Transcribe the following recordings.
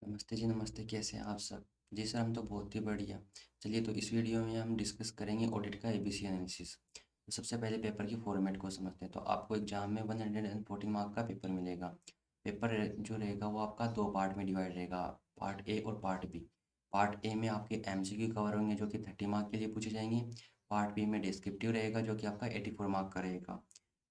नमस्ते जी, नमस्ते। कैसे हैं आप सब? जी सर, हम तो बहुत ही बढ़िया। चलिए, तो इस वीडियो में हम डिस्कस करेंगे ऑडिट का एबीसी एनालिसिस। तो सबसे पहले पेपर की फॉर्मेट को समझते हैं। तो आपको एग्जाम में 114 मार्क का पेपर मिलेगा। पेपर जो रहेगा वो आपका दो पार्ट में डिवाइड रहेगा, पार्ट ए और पार्ट बी। पार्ट ए में आपके एमसीक्यू कवर होंगे जो कि 30 मार्क के लिए पूछे जाएंगे। पार्ट बी में डिस्क्रिप्टिव रहेगा जो कि आपका 84 मार्क का रहेगा।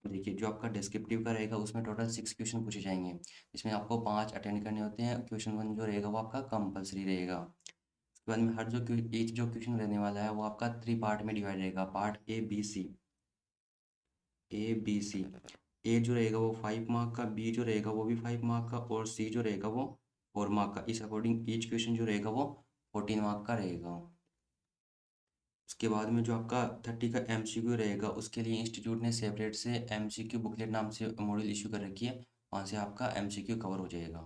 तो देखिए, जो आपका डिस्क्रिप्टिव का रहेगा उसमें टोटल 6 क्वेश्चन पूछे जाएंगे। इसमें आपको 5 अटेंड करने होते हैं। क्वेश्चन 1 जो रहेगा वो आपका कंपलसरी रहेगा। उसके बाद में हर जो एक जो क्वेश्चन रहने वाला है वो आपका 3 पार्ट में डिवाइड रहेगा, part A B C. A B C, A जो रहेगा वो 5 मार्क का, बी जो रहेगा वो भी 5 मार्क का, और सी जो रहेगा वो 4 मार्क का। इस अकॉर्डिंग ईच क्वेश्चन जो रहेगा वो 14 मार्क का रहेगा। उसके बाद में जो आपका 30 का एमसीक्यू रहेगा उसके लिए इंस्टीट्यूट ने सेपरेट से एमसीक्यू बुकलेट नाम से मॉड्यूल इशू कर रखी है। वहाँ से आपका एमसीक्यू कवर हो जाएगा।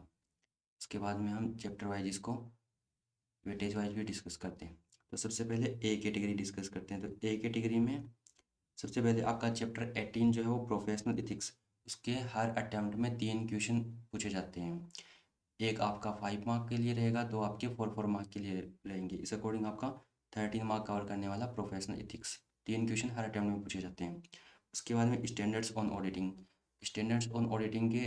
उसके बाद में हम चैप्टर वाइज इसको वेटेज वाइज भी डिस्कस करते हैं। तो सबसे पहले ए कैटेगरी डिस्कस करते हैं। तो ए कैटेगरी में सबसे पहले आपका चैप्टर 18 जो है वो प्रोफेशनल इथिक्स। उसके हर अटेम्प्ट में 3 क्वेश्चन पूछे जाते हैं। एक आपका 5 मार्क के लिए रहेगा, दो आपके 4 मार्क के लिए रहेंगे। इस अकॉर्डिंग आपका 13 मार्क कवर करने वाला प्रोफेशनल इथिक्स। 3 क्वेश्चन हर अटेम्प्ट में पूछे जाते हैं। उसके बाद में standards on auditing. Standards on auditing के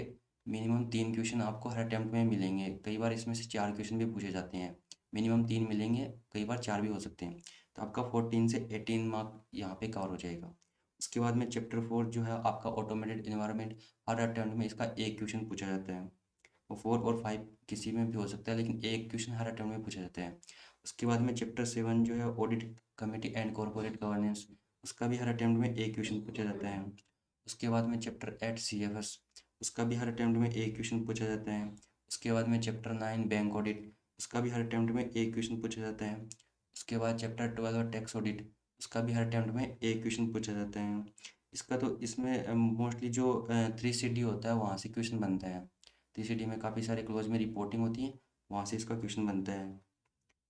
मिनिमम 3 क्वेश्चन आपको हर अटेम्प्ट में मिलेंगे। कई बार इसमें से 4 क्वेश्चन भी पूछे जाते हैं। मिनिमम 3 मिलेंगे, कई बार 4 भी हो सकते हैं। तो आपका 14 से 18 मार्क यहाँ पे कवर हो जाएगा। उसके बाद में चैप्टर 4 जो है आपका ऑटोमेटेड इन्वायरमेंट। हर अटेम्प्ट में इसका एक क्वेश्चन पूछा जाता है। वो 4 और 5 किसी में भी हो सकता है, लेकिन एक क्वेश्चन हर अटेम्प्ट में पूछा जाता है। उसके बाद में चैप्टर 7 जो है audit committee and corporate governance. उसका भी हर अटेम्प्ट में एक क्वेश्चन पूछा जाता है। उसके बाद में चैप्टर 8 सीएफएस। उसका भी हर अटेम्प्ट में एक क्वेश्चन पूछा जाता है। उसके बाद में चैप्टर 9 बैंक ऑडिट। उसका भी हर अटेम्प्ट में एक क्वेश्चन पूछा जाता है। उसके बाद चैप्टर 12 और टैक्स ऑडिट। उसका भी हर अटेम्प्ट में एक क्वेश्चन पूछा जाता है। इसका तो इसमें मोस्टली जो 3CD होता है वहाँ से क्वेश्चन बनता है। 3CD में काफ़ी सारे क्लोज में रिपोर्टिंग होती है, वहाँ से इसका क्वेश्चन बनता है।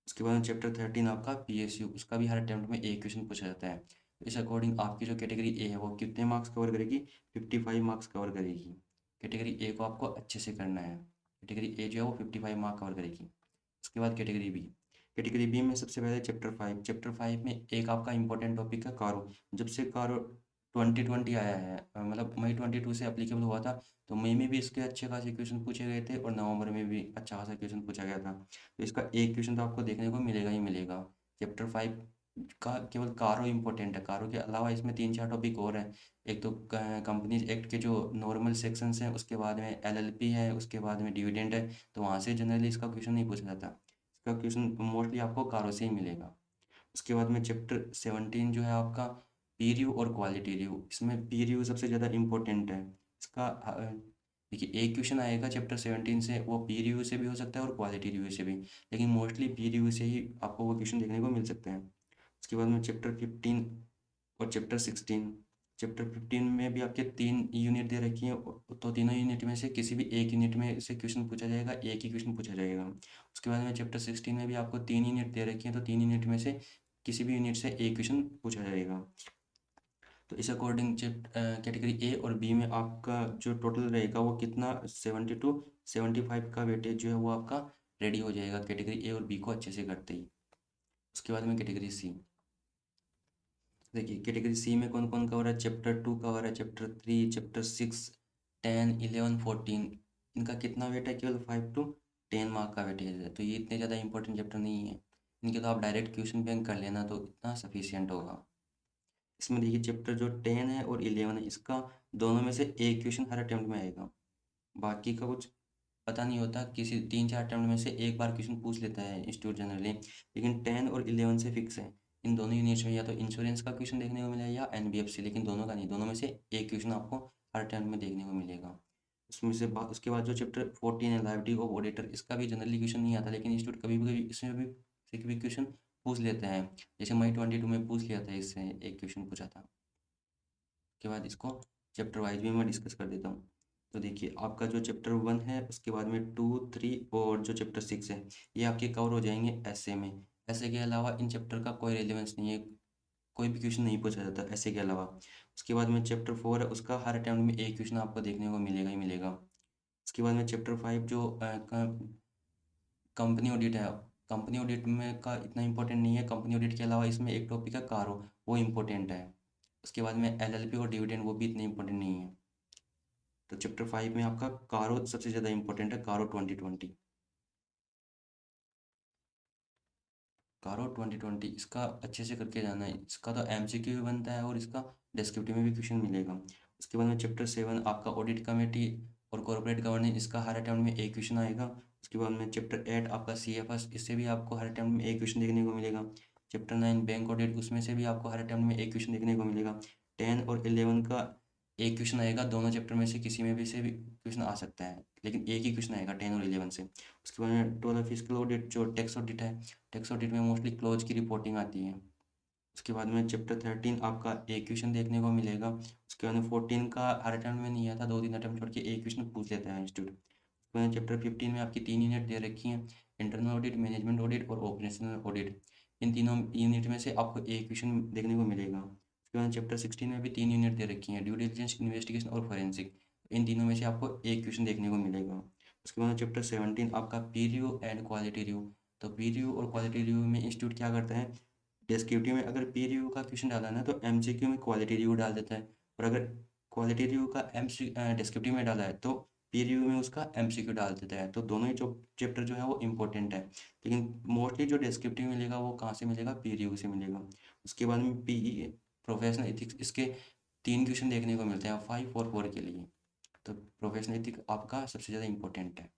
उसके बाद में चैप्टर 13 आपका पीएसयू। उसका भी हर अटेम्प्ट में एक क्वेश्चन पूछा जाता है। तो इस अकॉर्डिंग आपकी जो कैटेगरी ए है वो कितने मार्क्स कवर करेगी? 55 मार्क्स कवर करेगी। कैटेगरी ए को आपको अच्छे से करना है। कैटेगरी ए जो है वो 55 मार्क कवर करेगी। उसके बाद कैटेगरी बी। कैटेगरी बी में सबसे पहले चैप्टर 5 में एक आपका इंपॉर्टेंट टॉपिक है कारो। जब से कारो 2020 आया है, मतलब मई 22 से अप्लीकेबल हुआ था। तो मई में भी इसके अच्छे खासे क्वेश्चन पूछे गए थे और नवंबर में भी अच्छा खासा क्वेश्चन पूछा गया था। तो इसका एक क्वेश्चन तो आपको देखने को मिलेगा ही मिलेगा। चैप्टर 5 का केवल कारो इम्पोर्टेंट है। कारो के अलावा इसमें 3-4 टॉपिक और हैं। एक तो कंपनीज एक्ट के जो नॉर्मल सेक्शंस हैं, उसके बाद में एलएलपी है, उसके बाद में डिविडेंड है। तो वहाँ से जनरली इसका क्वेश्चन नहीं पूछा जाता। इसका क्वेश्चन मोस्टली आपको कारो से ही मिलेगा। उसके बाद में चैप्टर 17 जो है आपका पी रिव्यू और क्वालिटी रिव्यू। इसमें पी रिव्यू सबसे ज़्यादा इम्पोर्टेंट है। इसका देखिए, एक क्वेश्चन आएगा चैप्टर 17 से, वो पी रिव्यू से भी हो सकता है और क्वालिटी रिव्यू से भी। लेकिन मोस्टली पी रिव्यू से ही आपको वो क्वेश्चन देखने को मिल सकते हैं। उसके बाद में चैप्टर 15 और चैप्टर 16। चैप्टर 15 में भी आपके 3 यूनिट दे रखी हैं, तो तीनों यूनिट में से किसी भी एक यूनिट में से क्वेश्चन पूछा जाएगा, एक ही क्वेश्चन पूछा जाएगा। उसके बाद में चैप्टर 16 में भी आपको 3 यूनिट दे रखी हैं, तो 3 यूनिट में से किसी भी यूनिट से एक क्वेश्चन पूछा जाएगा। तो इस अकॉर्डिंग कैटेगरी ए और बी में आपका जो टोटल रहेगा वो कितना 70 to 75 का वेटेज जो है वो आपका रेडी हो जाएगा कैटेगरी ए और बी को अच्छे से करते ही। उसके बाद में कैटेगरी सी। देखिए, कैटेगरी सी में कौन कौन कवर है? चैप्टर 2 कवर है, चैप्टर 3, चैप्टर 6, 10, 11, 14। इनका कितना वेट है? केवल 5 to 10 मार्क का वेटेज है। तो ये इतने ज़्यादा इंपॉर्टेंट चैप्टर नहीं है। इनके तो आप डायरेक्ट क्वेश्चन बैंक कर लेना तो इतना सफिशियंट होगा। इसमें देखिए, चैप्टर जो 10 है और 11 है, इसका दोनों में से एक क्वेश्चन हर अटेम्प्ट में आएगा। बाकी का कुछ पता नहीं होता, किसी 3-4 अटेम्प्ट में से एक बार क्वेश्चन पूछ लेता है इंस्टीट्यूट जनरली। लेकिन 10 और 11 से फिक्स है। इन दोनों यूनिट्स में या तो इंश्योरेंस का क्वेश्चन देखने को मिलेगा या एनबीएफसी, लेकिन दोनों का नहीं। दोनों में से एक क्वेश्चन आपको हर अटेम्प्ट में देखने को मिलेगा। उसमें से उसके बाद जो चैप्टर 14 है लाइबिलिटी ऑफ ऑडिटर, इसका भी जनरली क्वेश्चन नहीं आता, लेकिन इंस्टीट्यूट कभी कभी इसमें भी से भी क्वेश्चन पूछ लेते हैं। जैसे मई 22 में पूछ लिया था, इससे एक क्वेश्चन पूछा था। उसके बाद इसको चैप्टर वाइज भी मैं डिस्कस कर देता हूँ। तो देखिए, आपका जो चैप्टर 1 है, उसके बाद में 2, 3 और जो चैप्टर 6 है, ये आपके कवर हो जाएंगे ऐसे में। ऐसे के अलावा इन चैप्टर का कोई रेलेवेंस नहीं है, कोई भी क्वेश्चन नहीं पूछा जाता ऐसे के अलावा। उसके बाद में चैप्टर 4 है, उसका हर अटेम्प्ट में एक क्वेश्चन आपको देखने को मिलेगा ही मिलेगा। उसके बाद में चैप्टर 5 जो कंपनी ऑडिट है। कंपनी ऑडिट में का इतना इंपॉर्टेंट नहीं है। कंपनी ऑडिट के अलावा इसमें एक टॉपिक है कारो, वो इम्पोर्टेंट है। उसके बाद में एलएलपी और डिविडेंड, वो भी इतने इंपॉर्टेंट नहीं है। तो चैप्टर 5 में आपका कारो सबसे ज़्यादा इंपॉर्टेंट है, कारो 2020। कारो 2020 इसका अच्छे से करके जाना है। इसका तो एमसीक्यू भी बनता है और इसका डिस्क्रिप्टिव में भी क्वेश्चन मिलेगा। उसके बाद में चैप्टर 7 आपका ऑडिट कमेटी और कॉर्पोरेट गवर्नेंस, इसका हर अटेम्प्ट में एक क्वेश्चन आएगा। उसके बाद में चैप्टर 8 आपका सीएफएस, इससे भी आपको हर अटेम्प्ट में एक क्वेश्चन देखने को मिलेगा। चैप्टर 9 बैंक ऑडिट, उसमें से भी आपको हर अटेम्प्ट में एक क्वेश्चन देखने को मिलेगा। 10 और 11 का एक क्वेश्चन आएगा, दोनों चैप्टर में से किसी में भी से भी क्वेश्चन आ सकता है, लेकिन एक ही क्वेश्चन आएगा 10 और 11 से। उसके बाद में 12 फिजिकल ऑडिट, जो टैक्स ऑडिट है, टैक्स ऑडिट में मोस्टली क्लोज की रिपोर्टिंग आती है। उसके बाद में चैप्टर 13 आपका एक क्वेश्चन देखने को मिलेगा। उसके बाद में 14 का हर अटेम्प्ट में नहीं आता, 2-3 अटेम्प्ट छोड़ के एक क्वेश्चन पूछ लेता है इंस्टीट्यूट। उसके बाद चैप्टर 15 में आपकी 3 यूनिट दे रखी हैं, इंटरनल ऑडिट, मैनेजमेंट ऑडिट और ऑपरेशनल ऑडिट। इन तीनों यूनिट में से आपको एक क्वेश्चन देखने को मिलेगा। उसके बाद चैप्टर 16 में भी 3 यूनिट दे रखी हैं, ड्यू डिलिजेंस, इन्वेस्टिगेशन और फोरेंसिक। इन तीनों में से आपको एक क्वेश्चन देखने को मिलेगा। उसके बाद चैप्टर 17 आपका P review and quality review. तो पी रिव्यू और क्वालिटी रिव्यू में इंस्टीट्यूट क्या करता है, डिस्क्रिप्टिव में अगर पी रिव्यू का क्वेश्चन डाला ना तो एमसीक्यू में क्वालिटी रिव्यू डाल देता है, और अगर क्वालिटी रिव्यू का डिस्क्रिप्टिव में डाला है तो पी रिव्यू में उसका एमसीक्यू डाल देता है। तो दोनों ही जो चैप्टर जो है वो इंपॉर्टेंट है, लेकिन मोस्टली जो डिस्क्रिप्टिव मिलेगा वो कहाँ से मिलेगा, पी रिव्यू से मिलेगा। उसके बाद में पीई प्रोफेशनल एथिक्स, इसके 3 क्वेश्चन देखने को मिलते हैं 5 और 4 के लिए। तो प्रोफेशनल एथिक्स आपका सबसे ज़्यादा इंपॉर्टेंट है।